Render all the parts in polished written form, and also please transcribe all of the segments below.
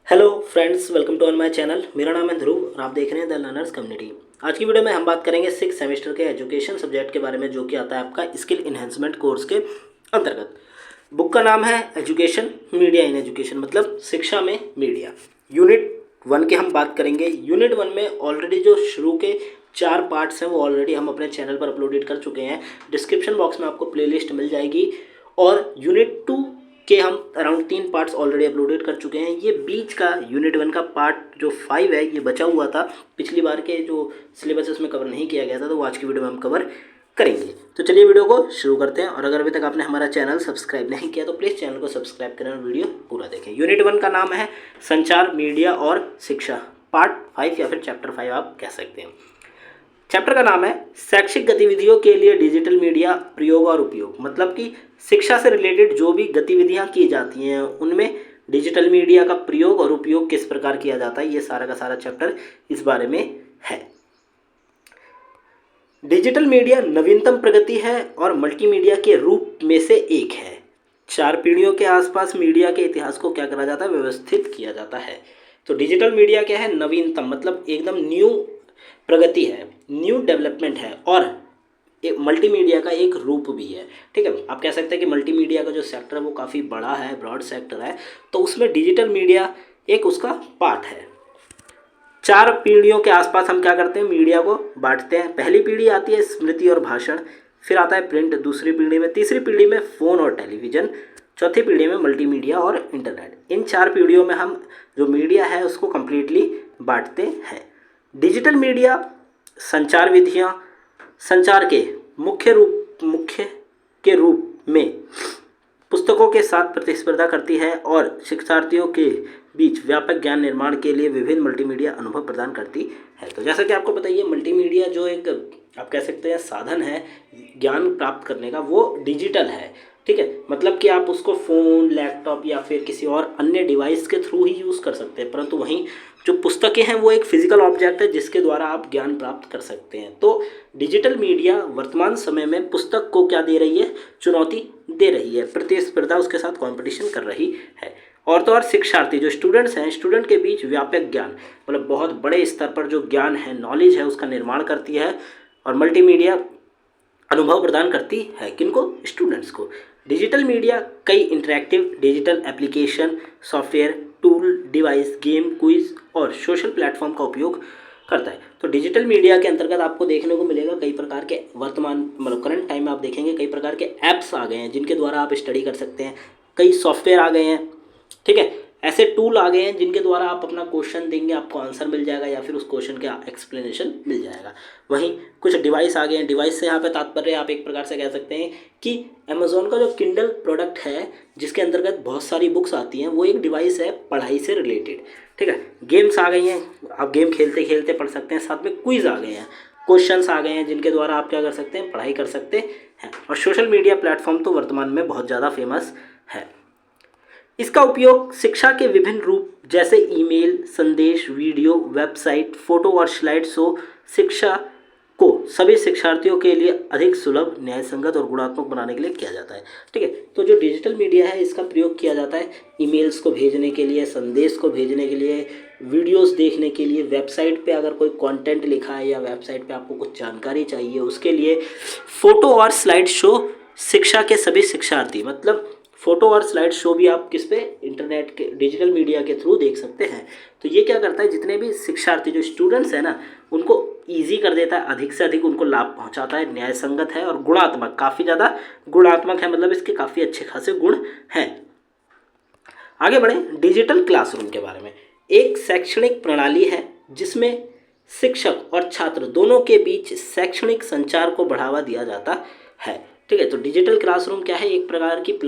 Hello friends, welcome to on my channel. मेरा नाम है ध्रुव और आप देख रहे हैं द लर्नर्स कम्युनिटी। आज की वीडियो में हम बात करेंगे 6 सेमेस्टर के एजुकेशन सब्जेक्ट के बारे में, जो कि आता है आपका स्किल इन्हेंसमेंट कोर्स के अंतर्गत। बुक का नाम है एजुकेशन मीडिया इन एजुकेशन, मतलब शिक्षा में मीडिया। यूनिट 1 की हम बात करेंगे। यूनिट 1 में ऑलरेडी जो शुरू के 4 पार्ट्स हैं वो ऑलरेडी हम अपने चैनल पर अपलोडेड कर चुके हैं। डिस्क्रिप्शन बॉक्स में आपको प्लेलिस्ट मिल जाएगी। और यूनिट 2 के हम अराउंड 3 पार्ट्स ऑलरेडी अपलोडेड कर चुके हैं। ये बीच का यूनिट 1 का पार्ट जो 5 है ये बचा हुआ था। पिछली बार के जो सिलेबस उसमें कवर नहीं किया गया था, तो वो आज की वीडियो में हम कवर करेंगे। तो चलिए वीडियो को शुरू करते हैं। और अगर अभी तक आपने हमारा चैनल सब्सक्राइब नहीं किया तो प्लीज़ चैनल को सब्सक्राइब करें और वीडियो पूरा देखें। यूनिट 1 का नाम है संचार, मीडिया और शिक्षा, पार्ट 5 या फिर चैप्टर 5 आप कह सकते हैं। चैप्टर का नाम है शैक्षिक गतिविधियों के लिए डिजिटल मीडिया प्रयोग और उपयोग। मतलब कि शिक्षा से रिलेटेड जो भी गतिविधियां की जाती हैं उनमें डिजिटल मीडिया का प्रयोग और उपयोग किस प्रकार किया जाता है, ये सारा का सारा चैप्टर इस बारे में है। डिजिटल मीडिया नवीनतम प्रगति है और मल्टीमीडिया के रूप में से एक है। 4 पीढ़ियों के आसपास मीडिया के इतिहास को क्या करा जाता है, व्यवस्थित किया जाता है। तो डिजिटल मीडिया क्या है, नवीनतम मतलब एकदम न्यू प्रगति है, न्यू डेवलपमेंट है और एक मल्टीमीडिया का एक रूप भी है। ठीक है, आप कह सकते हैं कि मल्टीमीडिया का जो सेक्टर है वो काफ़ी बड़ा है, ब्रॉड सेक्टर है, तो उसमें डिजिटल मीडिया एक उसका पार्ट है। 4 पीढ़ियों के आसपास हम क्या करते हैं, मीडिया को बांटते हैं। पहली पीढ़ी आती है स्मृति और भाषण, फिर आता है प्रिंट दूसरी पीढ़ी में, तीसरी पीढ़ी में फ़ोन और टेलीविज़न, चौथी पीढ़ी में मल्टीमीडिया और इंटरनेट। इन 4 पीढ़ियों में हम जो मीडिया है उसको कम्प्लीटली बांटते हैं। डिजिटल मीडिया संचार विधियाँ, संचार के मुख्य के रूप में पुस्तकों के साथ प्रतिस्पर्धा करती है और शिक्षार्थियों के बीच व्यापक ज्ञान निर्माण के लिए विभिन्न मल्टीमीडिया अनुभव प्रदान करती है। तो जैसा कि आपको पता ही है, मल्टीमीडिया जो एक आप कह सकते हैं साधन है ज्ञान प्राप्त करने का, वो डिजिटल है। ठीक है, मतलब कि आप उसको फ़ोन, लैपटॉप या फिर किसी और अन्य डिवाइस के थ्रू ही यूज़ कर सकते हैं, परंतु वहीं जो पुस्तकें हैं वो एक फिजिकल ऑब्जेक्ट है जिसके द्वारा आप ज्ञान प्राप्त कर सकते हैं। तो डिजिटल मीडिया वर्तमान समय में पुस्तक को क्या दे रही है, चुनौती दे रही है, प्रतिस्पर्धा उसके साथ कंपटीशन कर रही है। और तो और शिक्षार्थी जो स्टूडेंट्स हैं, स्टूडेंट के बीच व्यापक ज्ञान मतलब बहुत बड़े स्तर पर जो ज्ञान है, नॉलेज है, उसका निर्माण करती है और मल्टीमीडिया अनुभव प्रदान करती है। किनको, स्टूडेंट्स को। डिजिटल मीडिया कई interactive digital application, software, tool, device, game, quiz और सोशल प्लेटफॉर्म का उपयोग करता है। तो डिजिटल मीडिया के अंतर्गत आपको देखने को मिलेगा कई प्रकार के वर्तमान मतलब करंट टाइम में आप देखेंगे कई प्रकार के ऐप्स आ गए हैं जिनके द्वारा आप स्टडी कर सकते हैं। कई सॉफ्टवेयर आ गए हैं, ठीक है, ऐसे टूल आ गए हैं जिनके द्वारा आप अपना क्वेश्चन देंगे, आपको आंसर मिल जाएगा या फिर उस क्वेश्चन का एक्सप्लेनेशन मिल जाएगा। वहीं कुछ डिवाइस आ गए हैं। डिवाइस से यहाँ पे तात्पर्य आप एक प्रकार से कह सकते हैं कि अमेज़ॉन का जो किंडल प्रोडक्ट है जिसके अंतर्गत बहुत सारी बुक्स आती हैं, वो एक डिवाइस है पढ़ाई से रिलेटेड। ठीक है, गेम्स आ गई हैं, आप गेम खेलते खेलते पढ़ सकते हैं। साथ में क्विज आ गए हैं, क्वेश्चंस आ गए हैं जिनके द्वारा आप क्या कर सकते हैं, पढ़ाई कर सकते हैं। और सोशल मीडिया प्लेटफॉर्म तो वर्तमान में बहुत ज़्यादा फेमस है। इसका उपयोग शिक्षा के विभिन्न रूप जैसे ईमेल, संदेश, वीडियो, वेबसाइट, फोटो और स्लाइड शो शिक्षा को सभी शिक्षार्थियों के लिए अधिक सुलभ, न्यायसंगत और गुणात्मक बनाने के लिए किया जाता है। ठीक है, तो जो डिजिटल मीडिया है इसका प्रयोग किया जाता है ईमेल्स को भेजने के लिए, संदेश को भेजने के लिए, वीडियोस देखने के लिए, वेबसाइट पे अगर कोई कंटेंट लिखा है या वेबसाइट पे आपको कुछ जानकारी चाहिए उसके लिए, फ़ोटो और स्लाइड शो शिक्षा के सभी शिक्षार्थी मतलब फ़ोटो और स्लाइड शो भी आप किस पे, इंटरनेट के डिजिटल मीडिया के थ्रू देख सकते हैं। तो ये क्या करता है, जितने भी शिक्षार्थी जो स्टूडेंट्स हैं ना उनको ईजी कर देता है, अधिक से अधिक उनको लाभ पहुंचाता है, न्याय संगत है और गुणात्मक, काफ़ी ज़्यादा गुणात्मक है, मतलब इसके काफ़ी अच्छे खासे गुण हैं। आगे बढ़ें डिजिटल क्लासरूम के बारे में। एक शैक्षणिक प्रणाली है जिसमें शिक्षक और छात्र दोनों के बीच शैक्षणिक संचार को बढ़ावा दिया जाता है। ठीक है, तो डिजिटल क्लासरूम क्या है, एक प्रकार की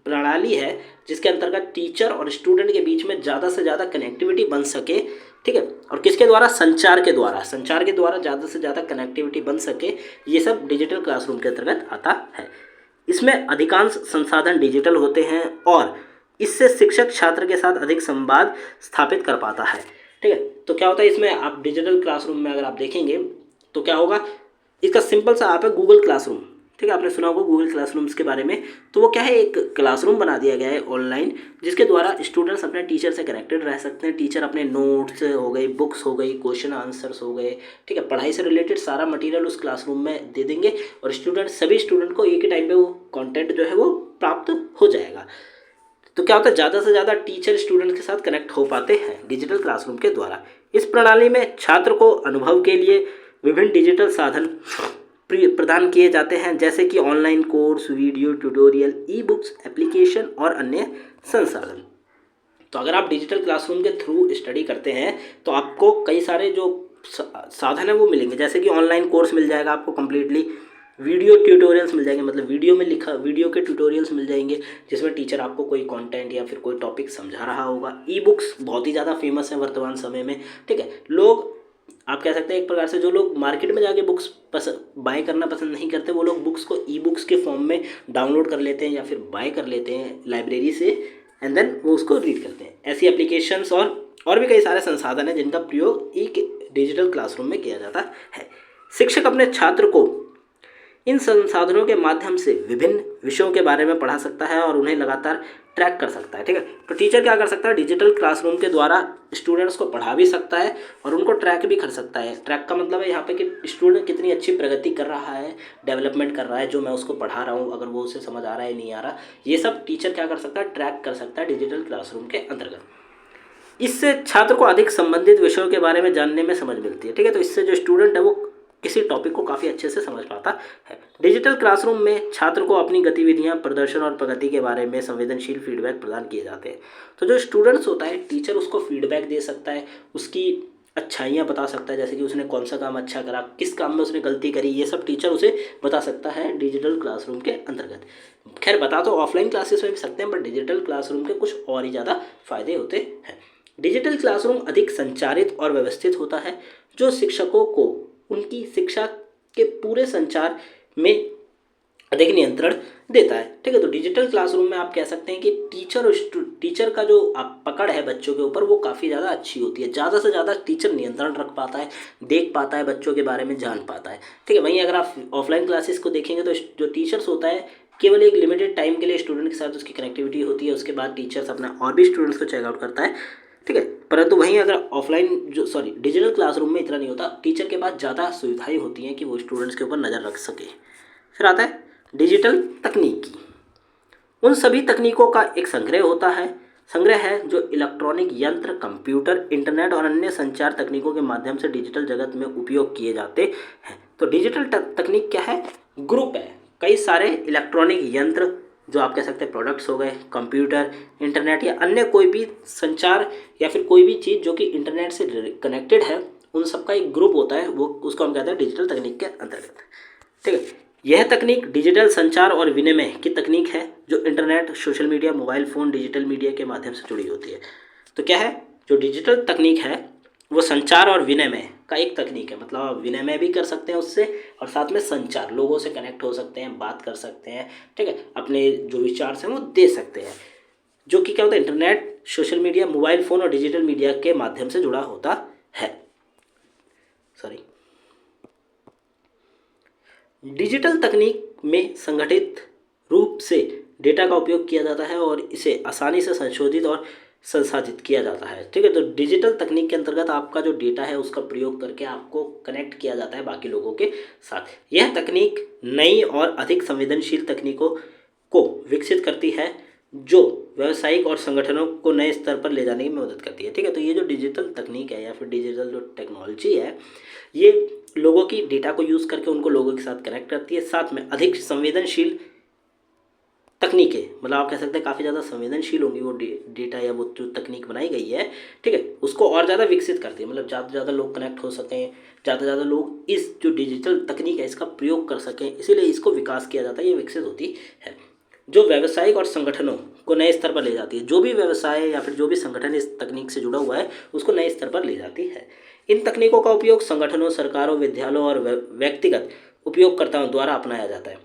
प्रणाली है जिसके अंतर्गत टीचर और स्टूडेंट के बीच में ज़्यादा से ज़्यादा कनेक्टिविटी बन सके। ठीक है, और किसके द्वारा, संचार के द्वारा ज़्यादा से ज़्यादा कनेक्टिविटी बन सके, ये सब डिजिटल क्लासरूम के अंतर्गत आता है। इसमें अधिकांश संसाधन डिजिटल होते हैं और इससे शिक्षक छात्र के साथ अधिक संवाद स्थापित कर पाता है। ठीक है, तो क्या होता है इसमें, आप डिजिटल क्लासरूम में अगर आप देखेंगे तो क्या होगा, इसका सिंपल सा आप है गूगल क्लासरूम। ठीक है, आपने सुना होगा गूगल क्लासरूम्स के बारे में। तो वो क्या है, एक क्लासरूम बना दिया गया है ऑनलाइन, जिसके द्वारा स्टूडेंट्स अपने टीचर से कनेक्टेड रह सकते हैं। टीचर अपने नोट्स हो गई, बुक्स हो गई, क्वेश्चन आंसर्स हो गए, ठीक है, पढ़ाई से रिलेटेड सारा मटेरियल उस क्लासरूम में दे देंगे और सभी स्टूडेंट को एक ही टाइम पे वो कंटेंट जो है वो प्राप्त हो जाएगा। तो क्या होता है, ज़्यादा से ज़्यादा टीचर स्टूडेंट के साथ कनेक्ट हो पाते हैं डिजिटल क्लासरूम के द्वारा। इस प्रणाली में छात्र को अनुभव के लिए विभिन्न डिजिटल साधन प्रदान किए जाते हैं, जैसे कि online course, video tutorial, e books, application और अन्य संसाधन। तो अगर आप डिजिटल क्लासरूम के थ्रू स्टडी करते हैं तो आपको कई सारे जो साधन है वो मिलेंगे, जैसे कि ऑनलाइन कोर्स मिल जाएगा आपको कम्प्लीटली, वीडियो ट्यूटोरियल्स मिल जाएंगे, मतलब वीडियो के ट्यूटोरियल्स मिल जाएंगे जिसमें टीचर आपको कोई कंटेंट या फिर कोई टॉपिक समझा रहा होगा। ई बुक्स बहुत ही ज़्यादा फेमस है वर्तमान समय में, ठीक है। लोग, आप कह सकते हैं एक प्रकार से, जो लोग मार्केट में जाके बुक्स बाय करना पसंद नहीं करते, वो लोग बुक्स को ई बुक्स के फॉर्म में डाउनलोड कर लेते हैं या फिर बाय कर लेते हैं लाइब्रेरी से, एंड देन वो उसको रीड करते हैं। ऐसी एप्लीकेशंस और भी कई सारे संसाधन हैं जिनका प्रयोग एक डिजिटल क्लासरूम में किया जाता है। शिक्षक अपने छात्र को इन संसाधनों के माध्यम से विभिन्न विषयों के बारे में पढ़ा सकता है और उन्हें लगातार ट्रैक कर सकता है, ठीक है। तो टीचर क्या कर सकता है, डिजिटल क्लासरूम के द्वारा स्टूडेंट्स को पढ़ा भी सकता है और उनको ट्रैक भी कर सकता है। ट्रैक का मतलब है यहाँ पे कि स्टूडेंट कितनी अच्छी प्रगति कर रहा है, डेवलपमेंट कर रहा है, जो मैं उसको पढ़ा रहा हूँ, अगर वो उसे समझ आ रहा है नहीं आ रहा, ये सब टीचर क्या कर सकता है, ट्रैक कर सकता है डिजिटल क्लासरूम के अंतर्गत। इससे छात्र को अधिक संबंधित विषयों के बारे में जानने में समझ मिलती है, ठीक है। तो इससे जो स्टूडेंट है वो किसी टॉपिक को काफ़ी अच्छे से समझ पाता है। डिजिटल क्लासरूम में छात्र को अपनी गतिविधियां, प्रदर्शन और प्रगति के बारे में संवेदनशील फीडबैक प्रदान किए जाते हैं। तो जो स्टूडेंट्स होता है, टीचर उसको फीडबैक दे सकता है, उसकी अच्छाइयाँ बता सकता है, जैसे कि उसने कौन सा काम अच्छा करा, किस काम में उसने गलती करी, ये सब टीचर उसे बता सकता है डिजिटल क्लासरूम के अंतर्गत। खैर बता तो ऑफलाइन क्लासेस में भी सकते हैं, बट डिजिटल क्लासरूम के कुछ और ही ज़्यादा फायदे होते हैं। डिजिटल क्लासरूम अधिक संचारित और व्यवस्थित होता है, जो शिक्षकों को उनकी शिक्षा के पूरे संचार में अधिक नियंत्रण देता है, ठीक है। तो डिजिटल क्लासरूम में आप कह सकते हैं कि टीचर का जो पकड़ है बच्चों के ऊपर वो काफ़ी ज़्यादा अच्छी होती है। ज़्यादा से ज़्यादा टीचर नियंत्रण रख पाता है, देख पाता है, बच्चों के बारे में जान पाता है, ठीक है। वहीं अगर आप ऑफलाइन क्लासेस को देखेंगे तो जो टीचर्स होता है केवल एक लिमिटेड टाइम के लिए स्टूडेंट के साथ उसकी कनेक्टिविटी होती है, उसके बाद टीचर्स अपना और भी स्टूडेंट्स को चेकआउट करता है, ठीक है। परंतु वहीं अगर डिजिटल क्लासरूम में इतना नहीं होता, टीचर के पास ज़्यादा सुविधाएं होती हैं कि वो स्टूडेंट्स के ऊपर नज़र रख सके। फिर आता है डिजिटल तकनीकी। उन सभी तकनीकों का एक संग्रह है जो इलेक्ट्रॉनिक यंत्र, कंप्यूटर, इंटरनेट और अन्य संचार तकनीकों के माध्यम से डिजिटल जगत में उपयोग किए जाते हैं। तो डिजिटल तकनीक क्या है, ग्रुप है, कई सारे इलेक्ट्रॉनिक यंत्र जो आप कह सकते हैं प्रोडक्ट्स हो गए, कंप्यूटर, इंटरनेट या अन्य कोई भी संचार या फिर कोई भी चीज़ जो कि इंटरनेट से कनेक्टेड है, उन सब का एक ग्रुप होता है, वो उसको हम कहते हैं डिजिटल तकनीक के अंतर्गत, ठीक है। यह तकनीक डिजिटल संचार और विनिमय की तकनीक है जो internet, social media, mobile phone, digital media के माध्यम से जुड़ी होती है। तो क्या है, जो डिजिटल तकनीक है वो संचार और विनिमय का एक तकनीक है, मतलब आप विनिमय भी कर सकते हैं उससे और साथ में संचार, लोगों से कनेक्ट हो सकते हैं, बात कर सकते हैं, ठीक है, अपने जो विचार हैं वो दे सकते हैं, जो कि क्या होता है, internet, social media, mobile phone और डिजिटल मीडिया के माध्यम से जुड़ा होता है। डिजिटल तकनीक में संगठित रूप से डेटा का उपयोग किया जाता है और इसे आसानी से संशोधित और संसाधित किया जाता है, ठीक है। तो डिजिटल तकनीक के अंतर्गत आपका जो डेटा है उसका प्रयोग करके आपको कनेक्ट किया जाता है बाकी लोगों के साथ। यह तकनीक नई और अधिक संवेदनशील तकनीकों को विकसित करती है जो व्यावसायिक और संगठनों को नए स्तर पर ले जाने में मदद करती है, ठीक है। तो ये जो डिजिटल तकनीक है या फिर डिजिटल जो टेक्नोलॉजी है, ये लोगों की डेटा को यूज़ करके उनको लोगों के साथ कनेक्ट करती है, साथ में अधिक संवेदनशील तकनीकें, मतलब आप कह सकते हैं काफ़ी ज़्यादा संवेदनशील होंगी वो डेटा या वो जो तकनीक बनाई गई है, ठीक है, उसको और ज़्यादा विकसित करती है, मतलब ज़्यादा से ज़्यादा लोग कनेक्ट हो सकें, ज़्यादा से ज़्यादा लोग इस जो डिजिटल तकनीक है इसका प्रयोग कर सकें, इसीलिए इसको विकास किया जाता है, ये विकसित होती है, जो व्यावसायिक और संगठनों को नए स्तर पर ले जाती है। जो भी व्यवसाय या फिर जो भी संगठन इस तकनीक से जुड़ा हुआ है उसको नए स्तर पर ले जाती है। इन तकनीकों का उपयोग संगठनों, सरकारों, विद्यालयों और व्यक्तिगत उपयोगकर्ताओं द्वारा अपनाया जाता है,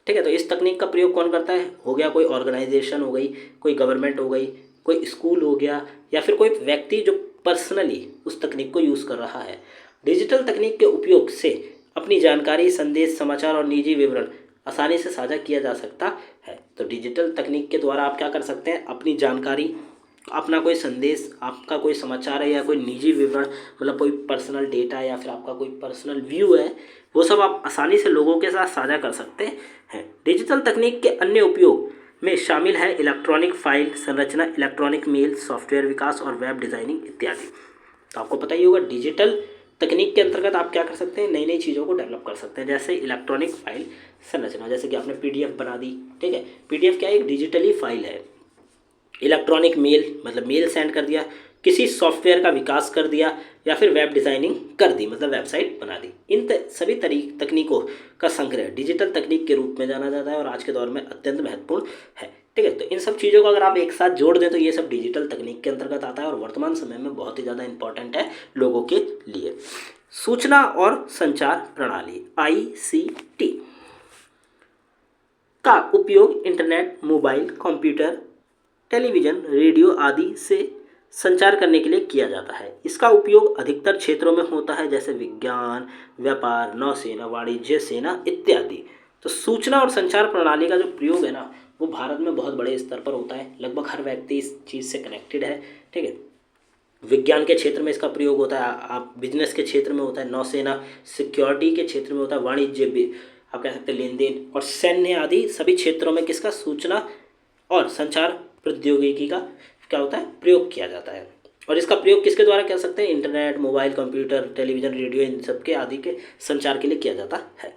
ठीक है। तो इस तकनीक का प्रयोग कौन करता है, हो गया कोई ऑर्गेनाइजेशन हो गई, कोई गवर्नमेंट हो गई, कोई स्कूल हो गया या फिर कोई व्यक्ति जो पर्सनली उस तकनीक को यूज़ कर रहा है। डिजिटल तकनीक के उपयोग से अपनी जानकारी, संदेश, समाचार और निजी विवरण आसानी से साझा किया जा सकता है। तो डिजिटल तकनीक के द्वारा आप क्या कर सकते हैं, अपनी जानकारी, अपना कोई संदेश, आपका कोई समाचार है या कोई निजी विवरण, मतलब कोई पर्सनल डेटा या फिर आपका कोई पर्सनल व्यू है, वो सब आप आसानी से लोगों के साथ साझा कर सकते हैं। डिजिटल तकनीक के अन्य उपयोग में शामिल है इलेक्ट्रॉनिक फाइल संरचना, इलेक्ट्रॉनिक मेल, सॉफ्टवेयर विकास और वेब डिज़ाइनिंग इत्यादि। तो आपको पता ही होगा डिजिटल तकनीक के अंतर्गत आप क्या कर सकते हैं, नई नई चीज़ों को डेवलप कर सकते हैं। जैसे इलेक्ट्रॉनिक फाइल संरचना, जैसे कि आपने पीडीएफ बना दी, ठीक है। पीडीएफ क्या है, एक डिजिटली फाइल है। इलेक्ट्रॉनिक मेल मतलब मेल सेंड कर दिया, किसी सॉफ्टवेयर का विकास कर दिया, या फिर वेब डिज़ाइनिंग कर दी मतलब वेबसाइट बना दी। इन सभी तकनीकों का संग्रह डिजिटल तकनीक के रूप में जाना जाता है और आज के दौर में अत्यंत महत्वपूर्ण है, ठीक है। तो इन सब चीज़ों को अगर आप एक साथ जोड़ दें तो ये सब डिजिटल तकनीक के अंतर्गत आता है और वर्तमान समय में बहुत ही ज़्यादा इंपॉर्टेंट है लोगों के लिए। सूचना और संचार प्रणाली ICT का उपयोग internet, mobile, computer, television, radio आदि से संचार करने के लिए किया जाता है। इसका उपयोग अधिकतर क्षेत्रों में होता है, जैसे विज्ञान, व्यापार, नौसेना, वाणिज्य सेना इत्यादि। तो सूचना और संचार प्रणाली का जो प्रयोग है ना, वो भारत में बहुत बड़े स्तर पर होता है। लगभग हर व्यक्ति इस चीज़ से कनेक्टेड है, ठीक है। विज्ञान के क्षेत्र में इसका प्रयोग होता है, आप बिजनेस के क्षेत्र में होता है, नौसेना सिक्योरिटी के क्षेत्र में होता है, वाणिज्य भी आप कह सकते हैं लेन देन, और सैन्य आदि सभी क्षेत्रों में किसका, सूचना और संचार प्रौद्योगिकी का क्या होता है, प्रयोग किया जाता है। और इसका प्रयोग किसके द्वारा कर सकते हैं, internet, mobile, computer, television, radio, इन सब के आदि के संचार के लिए किया जाता है।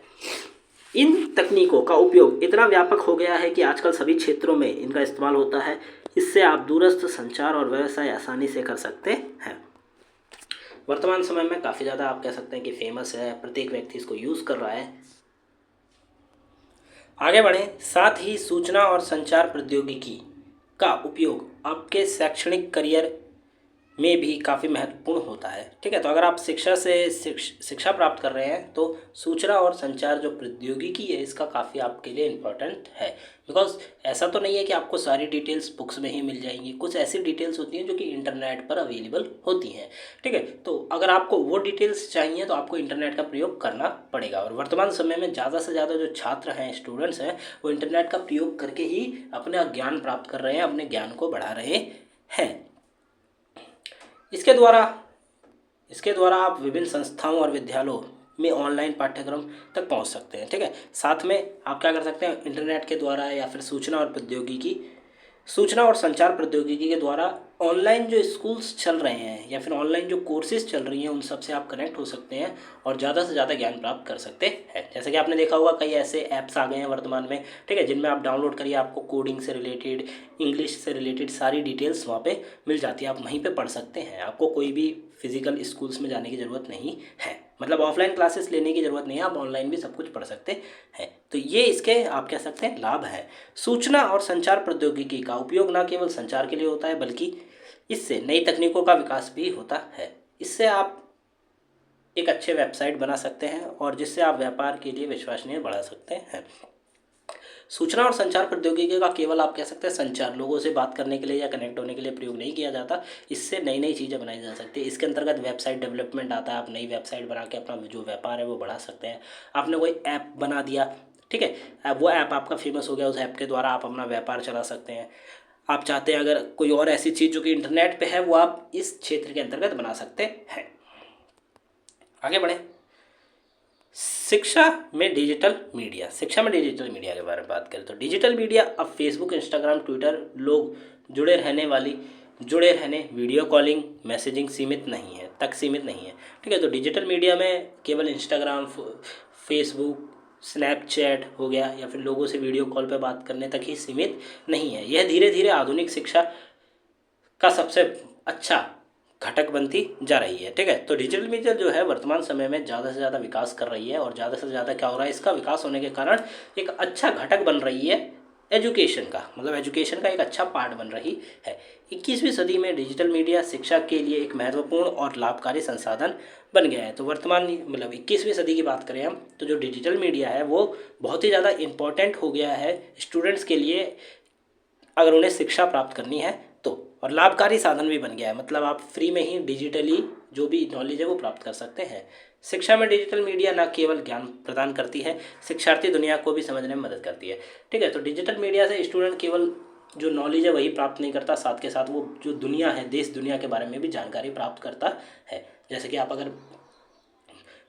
इन तकनीकों का उपयोग इतना व्यापक हो गया है कि आजकल सभी क्षेत्रों में इनका इस्तेमाल होता है। इससे आप दूरस्थ संचार और व्यवसाय आसानी से कर सकते हैं। वर्तमान समय में काफ़ी ज़्यादा आप कह सकते हैं कि फेमस है, प्रत्येक व्यक्ति इसको यूज़ कर रहा है। आगे बढ़ें, साथ ही सूचना और संचार प्रौद्योगिकी का उपयोग आपके शैक्षणिक करियर में भी काफ़ी महत्वपूर्ण होता है, ठीक है। तो अगर आप शिक्षा प्राप्त कर रहे हैं तो सूचना और संचार जो प्रौद्योगिकी है इसका काफ़ी आपके लिए इम्पोर्टेंट है। बिकॉज ऐसा तो नहीं है कि आपको सारी डिटेल्स बुक्स में ही मिल जाएंगी, कुछ ऐसी डिटेल्स होती हैं जो कि इंटरनेट पर अवेलेबल होती हैं, ठीक है। तो अगर आपको वो डिटेल्स चाहिए तो आपको इंटरनेट का प्रयोग करना पड़ेगा। और वर्तमान समय में ज़्यादा से ज़्यादा जो छात्र हैं, स्टूडेंट्स हैं, वो इंटरनेट का प्रयोग करके ही अपना ज्ञान प्राप्त कर रहे हैं, अपने ज्ञान को बढ़ा रहे हैं। इसके द्वारा आप विभिन्न संस्थाओं और विद्यालयों में ऑनलाइन पाठ्यक्रम तक पहुंच सकते हैं, ठीक है। साथ में आप क्या कर सकते हैं, इंटरनेट के द्वारा या फिर सूचना और संचार प्रौद्योगिकी के द्वारा ऑनलाइन जो स्कूल्स चल रहे हैं या फिर ऑनलाइन जो कोर्सेज चल रही हैं उन सब से आप कनेक्ट हो सकते हैं और ज़्यादा से ज़्यादा ज्ञान प्राप्त कर सकते हैं। जैसे कि आपने देखा होगा कई ऐसे ऐप्स आ गए हैं वर्तमान में, ठीक है, जिनमें आप डाउनलोड करिए, आपको कोडिंग से रिलेटेड, इंग्लिश से रिलेटेड सारी डिटेल्स वहाँ पे मिल जाती है, आप वहीं पे पढ़ सकते हैं। आपको कोई भी फिजिकल स्कूल्स में जाने की ज़रूरत नहीं है, मतलब ऑफलाइन क्लासेस लेने की ज़रूरत नहीं है, आप ऑनलाइन भी सब कुछ पढ़ सकते हैं। तो ये इसके आप कह सकते हैं लाभ है। सूचना और संचार प्रौद्योगिकी का उपयोग न केवल संचार के लिए होता है बल्कि इससे नई तकनीकों का विकास भी होता है। इससे आप एक अच्छे वेबसाइट बना सकते हैं और जिससे आप व्यापार के लिए विश्वसनीय बढ़ा सकते हैं। सूचना और संचार प्रौद्योगिकी का केवल आप कह सकते हैं संचार, लोगों से बात करने के लिए या कनेक्ट होने के लिए प्रयोग नहीं किया जाता। इससे नई नई चीज़ें बनाई जा सकती है। इसके अंतर्गत वेबसाइट डेवलपमेंट आता है, आप नई वेबसाइट बना के अपना जो व्यापार है वो बढ़ा सकते हैं। आपने कोई ऐप बना दिया, ठीक है, अब वो ऐप आपका फेमस हो गया, उस ऐप के द्वारा आप अपना व्यापार चला सकते हैं। आप चाहते हैं अगर कोई और ऐसी चीज़ जो कि इंटरनेट पे है वो आप इस क्षेत्र के अंतर्गत बना सकते हैं। आगे बढ़ें, शिक्षा में डिजिटल मीडिया के बारे में बात करें तो डिजिटल मीडिया अब फेसबुक, इंस्टाग्राम, ट्विटर लोग जुड़े रहने वीडियो कॉलिंग, मैसेजिंग सीमित नहीं है, ठीक है। तो डिजिटल मीडिया में केवल इंस्टाग्राम, फेसबुक, स्नैपचैट हो गया या फिर लोगों से वीडियो कॉल पे बात करने तक ही सीमित नहीं है। यह धीरे धीरे आधुनिक शिक्षा का सबसे अच्छा घटक बनती जा रही है, ठीक है। तो डिजिटल मीडिया जो है वर्तमान समय में ज़्यादा से ज़्यादा विकास कर रही है और ज़्यादा से ज़्यादा क्या हो रहा है, इसका विकास होने के कारण एक अच्छा घटक बन रही है एजुकेशन का, मतलब एजुकेशन का एक अच्छा पार्ट बन रही है। 21वीं सदी में डिजिटल मीडिया शिक्षा के लिए एक महत्वपूर्ण और लाभकारी संसाधन बन गया है। तो वर्तमान मतलब 21वीं सदी की बात करें हम तो जो डिजिटल मीडिया है वो बहुत ही ज़्यादा इम्पॉर्टेंट हो गया है स्टूडेंट्स के लिए, अगर उन्हें शिक्षा प्राप्त करनी है तो। और लाभकारी साधन भी बन गया है, मतलब आप फ्री में ही डिजिटली जो भी नॉलेज है वो प्राप्त कर सकते हैं। शिक्षा में डिजिटल मीडिया न केवल ज्ञान प्रदान करती है, शिक्षार्थी दुनिया को भी समझने में मदद करती है। ठीक है, तो डिजिटल मीडिया से स्टूडेंट केवल जो नॉलेज है वही प्राप्त नहीं करता, साथ के साथ वो जो दुनिया है, देश दुनिया के बारे में भी जानकारी प्राप्त करता है। जैसे कि आप अगर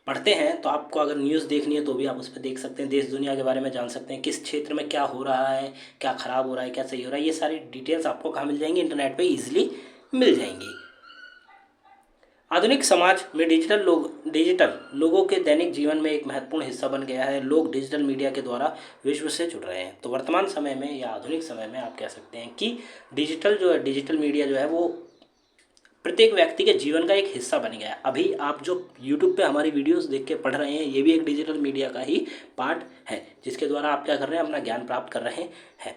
पढ़ते हैं तो आपको अगर न्यूज़ देखनी है तो भी आप उस पर देख सकते हैं, देश दुनिया के बारे में जान सकते हैं, किस क्षेत्र में क्या हो रहा है, क्या ख़राब हो रहा है, क्या सही हो रहा है, ये सारी डिटेल्स आपको कहाँ मिल जाएंगी, इंटरनेट पे इजीली मिल जाएंगी। आधुनिक समाज में डिजिटल लोगों के दैनिक जीवन में एक महत्वपूर्ण हिस्सा बन गया है। लोग डिजिटल मीडिया के द्वारा विश्व से जुड़ रहे हैं। तो वर्तमान समय में या आधुनिक समय में आप कह सकते हैं कि डिजिटल मीडिया जो है वो प्रत्येक व्यक्ति के जीवन का एक हिस्सा बन गया है। अभी आप जो यूट्यूब पे हमारी वीडियोस देख के पढ़ रहे हैं, ये भी एक डिजिटल मीडिया का ही पार्ट है, जिसके द्वारा आप क्या कर रहे हैं, अपना ज्ञान प्राप्त कर रहे हैं।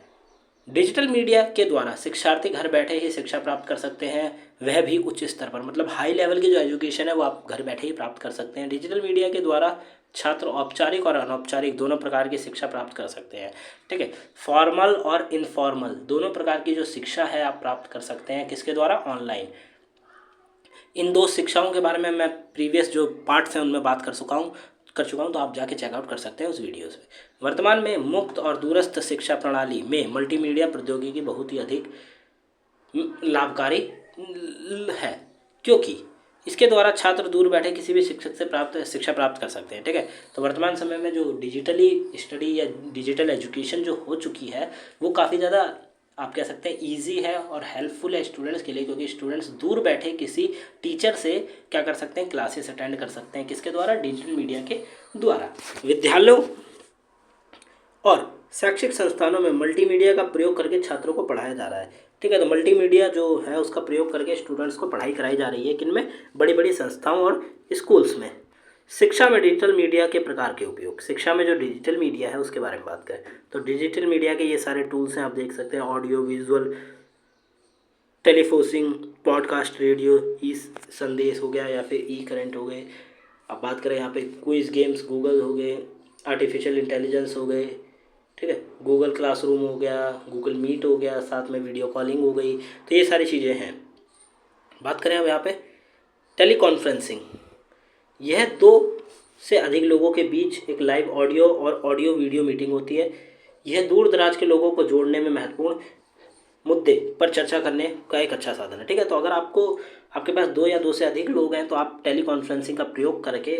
डिजिटल मीडिया के द्वारा शिक्षार्थी घर बैठे ही शिक्षा प्राप्त कर सकते हैं, वह भी उच्च स्तर पर, मतलब हाई लेवल की जो एजुकेशन है वो आप घर बैठे ही प्राप्त कर सकते हैं। डिजिटल मीडिया के द्वारा छात्र औपचारिक और अनौपचारिक दोनों प्रकार की शिक्षा प्राप्त कर सकते हैं। ठीक है, फॉर्मल और इनफॉर्मल दोनों प्रकार की जो शिक्षा है आप प्राप्त कर सकते हैं, किसके द्वारा, ऑनलाइन। इन दो शिक्षाओं के बारे में मैं प्रीवियस जो पार्ट्स हैं उनमें बात कर चुका हूँ, तो आप जाके चेकआउट कर सकते हैं उस वीडियोस में। वर्तमान में मुक्त और दूरस्थ शिक्षा प्रणाली में मल्टीमीडिया प्रौद्योगिकी बहुत ही अधिक लाभकारी है, क्योंकि इसके द्वारा छात्र दूर बैठे किसी भी शिक्षक से शिक्षा प्राप्त कर सकते हैं। ठीक है, तो वर्तमान समय में जो डिजिटली स्टडी या डिजिटल एजुकेशन जो हो चुकी है वो काफ़ी ज़्यादा आप कह सकते हैं ईजी है और हेल्पफुल है स्टूडेंट्स के लिए, क्योंकि स्टूडेंट्स दूर बैठे किसी टीचर से क्या कर सकते हैं, क्लासेस अटेंड कर सकते हैं, किसके द्वारा, डिजिटल मीडिया के द्वारा। विद्यालयों और शैक्षिक संस्थानों में मल्टीमीडिया का प्रयोग करके छात्रों को पढ़ाया जा रहा है। ठीक है, तो मल्टीमीडिया जो है उसका प्रयोग करके स्टूडेंट्स को पढ़ाई कराई जा रही है, किनमें, बड़ी बड़ी संस्थाओं और स्कूल्स में। शिक्षा में डिजिटल मीडिया के प्रकार के उपयोग, शिक्षा में जो डिजिटल मीडिया है उसके बारे में बात करें तो डिजिटल मीडिया के ये सारे टूल्स हैं, आप देख सकते हैं, ऑडियो विजुअल, टेलीफोसिंग, पॉडकास्ट, रेडियो, ई संदेश हो गया या फिर ई करंट हो गए। अब बात करें यहाँ पे क्विज गेम्स, गूगल हो गए, आर्टिफिशियल इंटेलिजेंस हो गए, ठीक है, गूगल क्लासरूम हो गया, गूगल मीट हो गया, साथ में वीडियो कॉलिंग हो गई, तो ये सारी चीज़ें हैं। बात करें अब यहाँ पे टेलीकॉन्फ्रेंसिंग, यह 2 से अधिक लोगों के बीच एक लाइव ऑडियो और ऑडियो वीडियो मीटिंग होती है। यह दूर दराज के लोगों को जोड़ने में महत्वपूर्ण मुद्दे पर चर्चा करने का एक अच्छा साधन है। ठीक है, तो अगर आपके पास 2 या 2 से अधिक लोग हैं तो आप टेलीकॉन्फ्रेंसिंग का प्रयोग करके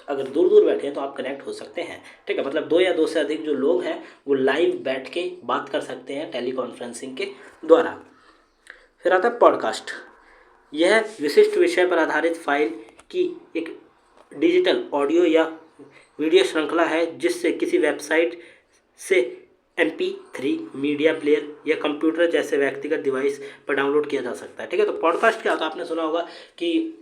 अगर दूर दूर बैठे हैं तो आप कनेक्ट हो सकते हैं। ठीक है, मतलब 2 या 2 से अधिक जो लोग हैं वो लाइव बैठ के बात कर सकते हैं टेलीकॉन्फ्रेंसिंग के द्वारा। फिर आता है पॉडकास्ट, यह विशिष्ट विषय पर आधारित फाइल की एक डिजिटल ऑडियो या वीडियो श्रृंखला है जिससे किसी वेबसाइट से MP3 मीडिया प्लेयर या कंप्यूटर जैसे व्यक्तिगत डिवाइस पर डाउनलोड किया जा सकता है। ठीक है, तो पॉडकास्ट क्या होता है, आपने सुना होगा कि,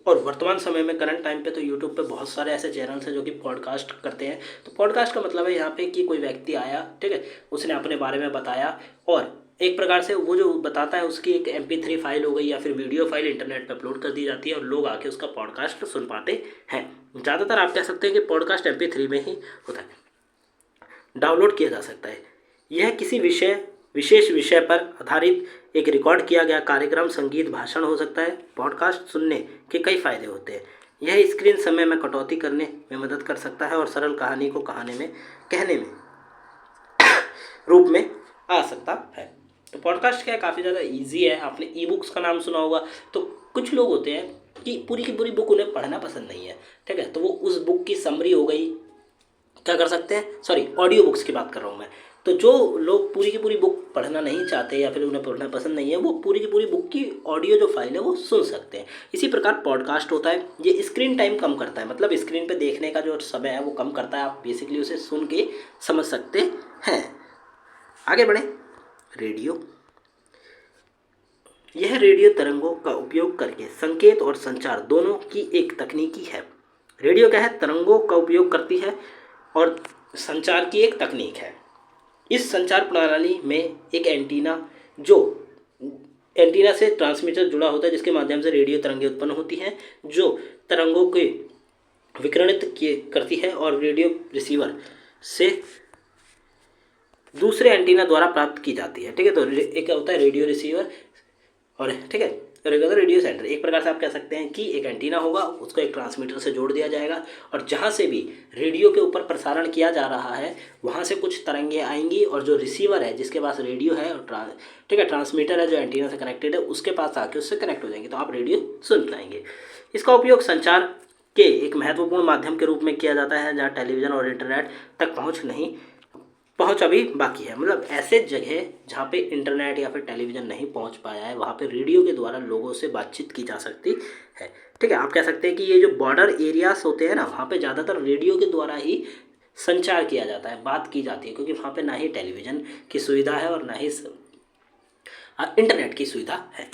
और वर्तमान समय में करंट टाइम पे तो यूट्यूब पे बहुत सारे ऐसे चैनल्स हैं जो कि पॉडकास्ट करते हैं। तो पॉडकास्ट का मतलब है यहाँ पे कि कोई व्यक्ति आया, ठीक है, उसने अपने बारे में बताया और एक प्रकार से वो जो बताता है उसकी एक MP3 फाइल हो गई या फिर वीडियो फाइल इंटरनेट पर अपलोड कर दी जाती है और लोग आके उसका पॉडकास्ट सुन पाते हैं। ज़्यादातर आप कह सकते हैं कि पॉडकास्ट MP3 में ही होता है, डाउनलोड किया जा सकता है। यह किसी विशेष विषय पर आधारित एक रिकॉर्ड किया गया कार्यक्रम, संगीत, भाषण हो सकता है। पॉडकास्ट सुनने के कई फायदे होते हैं, यह स्क्रीन समय में कटौती करने में मदद कर सकता है और सरल कहानी को कहने में रूप में आ सकता है। तो पॉडकास्ट क्या है, काफ़ी ज़्यादा इजी है। आपने ई बुक्स का नाम सुना होगा, तो कुछ लोग होते हैं कि पूरी की पूरी बुक उन्हें पढ़ना पसंद नहीं है, ठीक है, तो वो उस बुक की समरी हो गई, क्या कर सकते हैं, सॉरी ऑडियो बुक्स की बात कर रहा हूँ मैं। तो जो लोग पूरी की पूरी बुक पढ़ना नहीं चाहते या फिर उन्हें पढ़ना पसंद नहीं है, वो पूरी की पूरी बुक की ऑडियो जो फाइल है वो सुन सकते हैं। इसी प्रकार पॉडकास्ट होता है, ये स्क्रीन टाइम कम करता है, मतलब स्क्रीन पे देखने का जो समय है वो कम करता है, आप बेसिकली उसे सुन के समझ सकते हैं। आगे बढ़े, रेडियो, यह रेडियो तरंगों का उपयोग करके संकेत और संचार दोनों की एक तकनीकी है। रेडियो क्या है, तरंगों का उपयोग करती है और संचार की एक तकनीक है। इस संचार प्रणाली में एक एंटीना से ट्रांसमीटर जुड़ा होता है जिसके माध्यम से रेडियो तरंगें उत्पन्न होती हैं जो तरंगों के विकिरणित करती है और रेडियो रिसीवर से दूसरे एंटीना द्वारा प्राप्त की जाती है। ठीक है, तो एक होता है रेडियो रिसीवर और ठीक है, रेडियो रेडियो सेंटर एक प्रकार से आप कह सकते हैं कि एक एंटीना होगा, उसको एक ट्रांसमीटर से जोड़ दिया जाएगा और जहाँ से भी रेडियो के ऊपर प्रसारण किया जा रहा है वहाँ से कुछ तरंगें आएंगी और जो रिसीवर है जिसके पास रेडियो है और ठीक है ट्रांसमीटर है जो एंटीना से कनेक्टेड है उसके पास आके उससे कनेक्ट हो जाएंगे, तो आप रेडियो सुन पाएंगे। इसका उपयोग संचार के एक महत्वपूर्ण माध्यम के रूप में किया जाता है जहाँ टेलीविज़न और इंटरनेट तक पहुंच अभी बाकी है। मतलब ऐसे जगह जहाँ पे इंटरनेट या फिर टेलीविज़न नहीं पहुंच पाया है वहाँ पे रेडियो के द्वारा लोगों से बातचीत की जा सकती है। ठीक है, आप कह सकते हैं कि ये जो बॉर्डर एरियाज होते हैं ना वहाँ पे ज़्यादातर रेडियो के द्वारा ही संचार किया जाता है, बात की जाती है, क्योंकि वहाँ पे ना ही टेलीविज़न की सुविधा है और ना ही इंटरनेट की सुविधा है।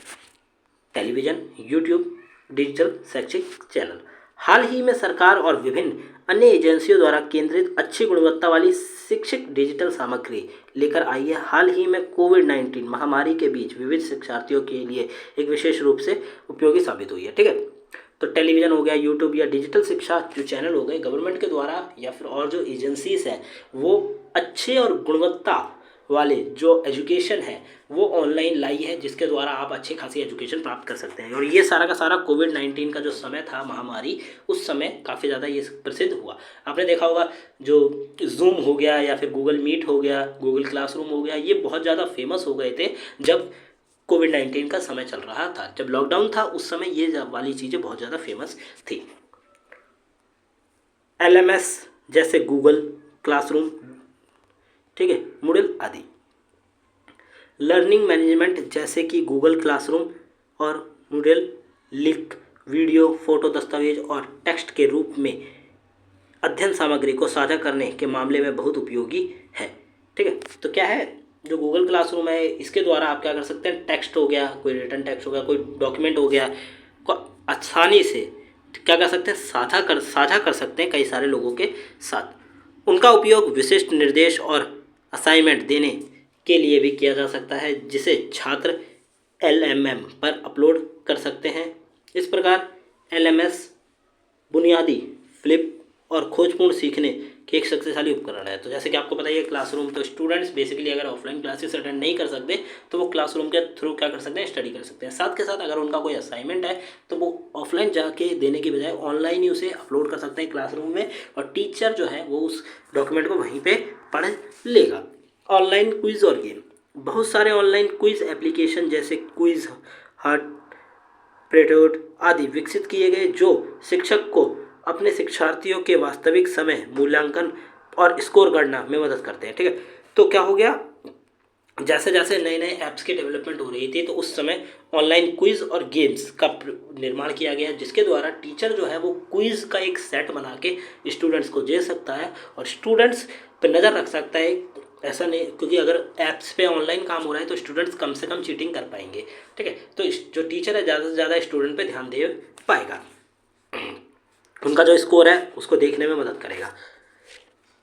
टेलीविज़न, यूट्यूब, डिजिटल शैक्षिक चैनल। हाल ही में सरकार और विभिन्न अन्य एजेंसियों द्वारा केंद्रित अच्छी गुणवत्ता वाली शिक्षक डिजिटल सामग्री लेकर आई है। हाल ही में कोविड-19 महामारी के बीच विविध शिक्षार्थियों के लिए एक विशेष रूप से उपयोगी साबित हुई है। ठीक है, तो टेलीविज़न हो गया, यूट्यूब या डिजिटल शिक्षा जो चैनल हो गए गवर्नमेंट के द्वारा या फिर और जो एजेंसीज हैं वो अच्छे और गुणवत्ता वाले जो एजुकेशन है वो ऑनलाइन लाई है, जिसके द्वारा आप अच्छी खासी एजुकेशन प्राप्त कर सकते हैं। और ये सारा का सारा कोविड-19 का जो समय था महामारी, उस समय काफ़ी ज़्यादा ये प्रसिद्ध हुआ। आपने देखा होगा जो जूम हो गया या फिर गूगल मीट हो गया, गूगल क्लासरूम हो गया, ये बहुत ज़्यादा फेमस हो गए थे जब कोविड-19 का समय चल रहा था। जब लॉकडाउन था उस समय ये वाली चीज़ें बहुत ज़्यादा फेमस थी। LMS जैसे गूगल क्लासरूम, ठीक है, मूडल आदि। लर्निंग मैनेजमेंट जैसे कि गूगल क्लासरूम और मूडल लिंक वीडियो, फोटो, दस्तावेज और टेक्स्ट के रूप में अध्ययन सामग्री को साझा करने के मामले में बहुत उपयोगी है। ठीक है, तो क्या है जो गूगल क्लासरूम है इसके द्वारा आप क्या कर सकते हैं, टेक्स्ट हो गया, कोई रिटर्न टेक्स्ट हो गया, कोई डॉक्यूमेंट हो गया, को आसानी से क्या कर सकते हैं, साझा कर सकते हैं कई सारे लोगों के साथ। उनका उपयोग विशिष्ट निर्देश और असाइनमेंट देने के लिए भी किया जा सकता है जिसे छात्र LMM पर अपलोड कर सकते हैं। इस प्रकार LMS बुनियादी, फ्लिप और खोजपूर्ण सीखने के एक शक्तिशाली उपकरण है। तो जैसे कि आपको पता ही है क्लासरूम, तो स्टूडेंट्स बेसिकली अगर ऑफलाइन क्लासेस अटेंड नहीं कर सकते तो वो क्लासरूम के थ्रू क्या कर सकते हैं, स्टडी कर सकते हैं। साथ के साथ अगर उनका कोई असाइनमेंट है तो वो ऑफलाइन जाके देने की बजाय ऑनलाइन ही उसे अपलोड कर सकते हैं क्लासरूम में और टीचर जो है वो उस डॉक्यूमेंट को वहीं पर पढ़ लेगा। ऑनलाइन क्विज और गेम, बहुत सारे ऑनलाइन क्विज एप्लीकेशन जैसे क्विज हट, प्रेटोड आदि विकसित किए गए जो शिक्षक को अपने शिक्षार्थियों के वास्तविक समय मूल्यांकन और स्कोर गणना में मदद करते हैं। ठीक है, तो क्या हो गया, जैसे जैसे नए नए ऐप्स की डेवलपमेंट हो रही थी तो उस समय ऑनलाइन क्विज और गेम्स का निर्माण किया गया जिसके द्वारा टीचर जो है वो क्विज का एक सेट बना के स्टूडेंट्स को दे सकता है और स्टूडेंट्स पर नज़र रख सकता है। ऐसा नहीं, क्योंकि अगर ऐप्स पे ऑनलाइन काम हो रहा है तो स्टूडेंट्स कम से कम चीटिंग कर पाएंगे। ठीक है, तो जो टीचर है ज़्यादा से ज़्यादा स्टूडेंट पे ध्यान दे पाएगा, उनका जो स्कोर है उसको देखने में मदद करेगा।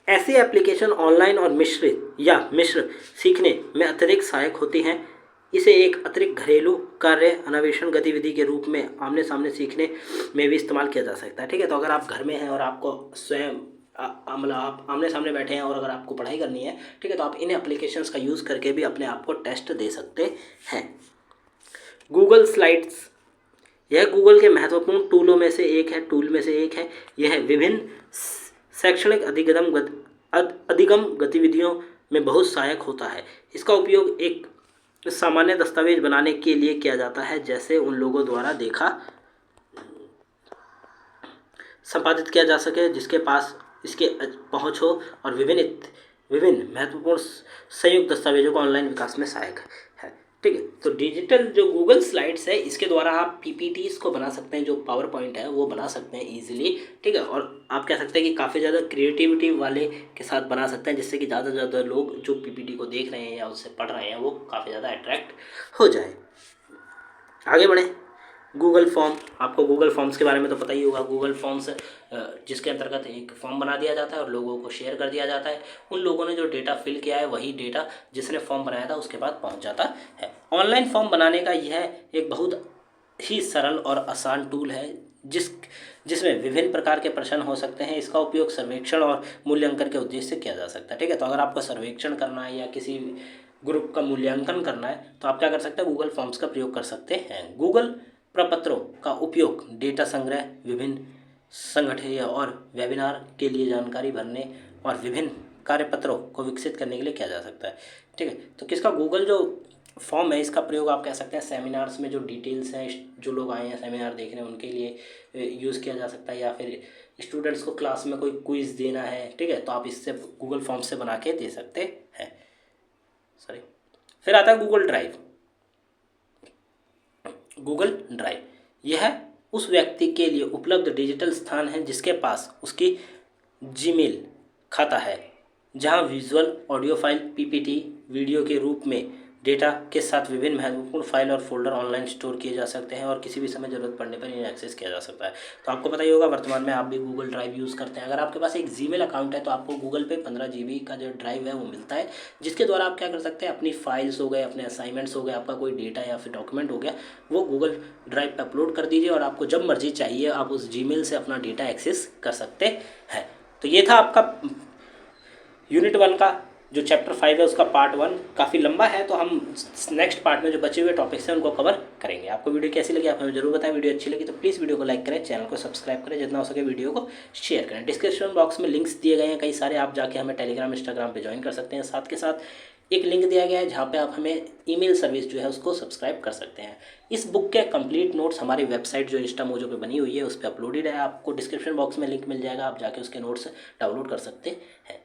ऐसी एप्लीकेशन ऑनलाइन और मिश्र सीखने में अत्यधिक सहायक होती हैं। इसे एक अतिरिक्त घरेलू कार्य अन्वेषण गतिविधि के रूप में आमने सामने सीखने में भी इस्तेमाल किया जा सकता है। ठीक है, तो अगर आप घर में हैं और आपको स्वयं मतलब आप आमने सामने बैठे हैं और अगर आपको पढ़ाई करनी है, ठीक है, तो आप इन एप्लीकेशंस का यूज़ करके भी अपने आप को टेस्ट दे सकते हैं। गूगल स्लाइड्स, यह गूगल के महत्वपूर्ण टूल में से एक है। यह विभिन्न शैक्षणिक अधिगम गतिविधियों में बहुत सहायक होता है। इसका उपयोग एक सामान्य दस्तावेज बनाने के लिए किया जाता है, जैसे उन लोगों द्वारा संपादित किया जा सके जिसके पास इसके पहुंच हो और विभिन्न महत्वपूर्ण संयुक्त दस्तावेजों का ऑनलाइन विकास में सहायक है। ठीक है, तो डिजिटल जो गूगल स्लाइड्स है इसके द्वारा आप PPTs को बना सकते हैं, जो पावर पॉइंट है वो बना सकते हैं ईजिली। ठीक है, और आप कह सकते हैं कि काफ़ी ज़्यादा क्रिएटिविटी वाले के साथ बना सकते हैं जिससे कि ज़्यादा से ज़्यादा लोग जो PPT को देख रहे हैं या उससे पढ़ रहे हैं वो काफ़ी ज़्यादा अट्रैक्ट हो जाए। आगे बढ़ें, गूगल फॉर्म, आपको गूगल फॉर्म्स के बारे में तो पता ही होगा। गूगल फॉर्म्स जिसके अंतर्गत एक फॉर्म बना दिया जाता है और लोगों को शेयर कर दिया जाता है। उन लोगों ने जो डेटा फिल किया है वही डेटा जिसने फॉर्म बनाया था उसके बाद पहुंच जाता है। ऑनलाइन फॉर्म बनाने का यह एक बहुत ही सरल और आसान टूल है जिसमें विभिन्न प्रकार के प्रश्न हो सकते हैं। इसका उपयोग सर्वेक्षण और मूल्यांकन के उद्देश्य से किया जा सकता है। ठीक है, तो अगर आपको सर्वेक्षण करना है या किसी ग्रुप का मूल्यांकन करना है तो आप क्या कर सकते हैं, गूगल फॉर्म्स का प्रयोग कर सकते हैं। गूगल प्रपत्रों का उपयोग डेटा संग्रह, विभिन्न संगठन और वेबिनार के लिए जानकारी भरने और विभिन्न कार्यपत्रों को विकसित करने के लिए किया जा सकता है। ठीक है, तो किसका, गूगल जो फॉर्म है इसका प्रयोग आप कह सकते हैं सेमिनार्स में जो डिटेल्स हैं, जो लोग आए हैं सेमिनार देखने उनके लिए यूज़ किया जा सकता है, या फिर स्टूडेंट्स को क्लास में कोई क्विज़ देना है, ठीक है, तो आप इससे गूगल फॉर्म से बना के दे सकते हैं। सॉरी, फिर आता है गूगल ड्राइव। गूगल ड्राइव यह उस व्यक्ति के लिए उपलब्ध डिजिटल स्थान है जिसके पास उसकी जीमेल खाता है, जहां visual audio file, PPT, video के रूप में डेटा के साथ विभिन्न महत्वपूर्ण फाइल और फोल्डर ऑनलाइन स्टोर किए जा सकते हैं और किसी भी समय ज़रूरत पड़ने पर इन्हें एक्सेस किया जा सकता है। तो आपको पता ही होगा वर्तमान में आप भी गूगल ड्राइव यूज़ करते हैं। अगर आपके पास एक जीमेल अकाउंट है तो आपको गूगल पे 15 GB का जो ड्राइव है वो मिलता है, जिसके द्वारा आप क्या कर सकते हैं, अपनी फाइल्स हो गए, अपने असाइनमेंट्स हो गए, आपका कोई डेटा या फिर डॉक्यूमेंट हो गया, वो गूगल ड्राइव पर अपलोड कर दीजिए और आपको जब मर्जी चाहिए आप उस जीमेल से अपना डेटा एक्सेस कर सकते हैं। तो ये था आपका यूनिट 1 का जो चैप्टर 5 है उसका पार्ट 1। काफ़ी लंबा है तो हम नेक्स्ट पार्ट में जो बचे हुए टॉपिक्स हैं उनको कवर करेंगे। आपको वीडियो कैसी लगी आप हमें जरूर बताएं। वीडियो अच्छी लगी तो प्लीज़ वीडियो को लाइक करें, चैनल को सब्सक्राइब करें, जितना हो सके वीडियो को शेयर करें। डिस्क्रिप्शन बॉक्स में लिंक्स दिए गए हैं कई सारे, आप जाके हमें टेलीग्राम, इंस्टाग्राम पर ज्वाइन कर सकते हैं। साथ के साथ एक लिंक दिया गया है जहाँ पे आप हमें ईमेल सर्विस जो है उसको सब्सक्राइब कर सकते हैं। इस बुक के कंप्लीट नोट्स हमारी वेबसाइट जो इंस्टामोजो पे बनी हुई है उस पर अपलोडेड है, आपको डिस्क्रिप्शन बॉक्स में लिंक मिल जाएगा, आप जाके उसके नोट्स डाउनलोड कर सकते हैं।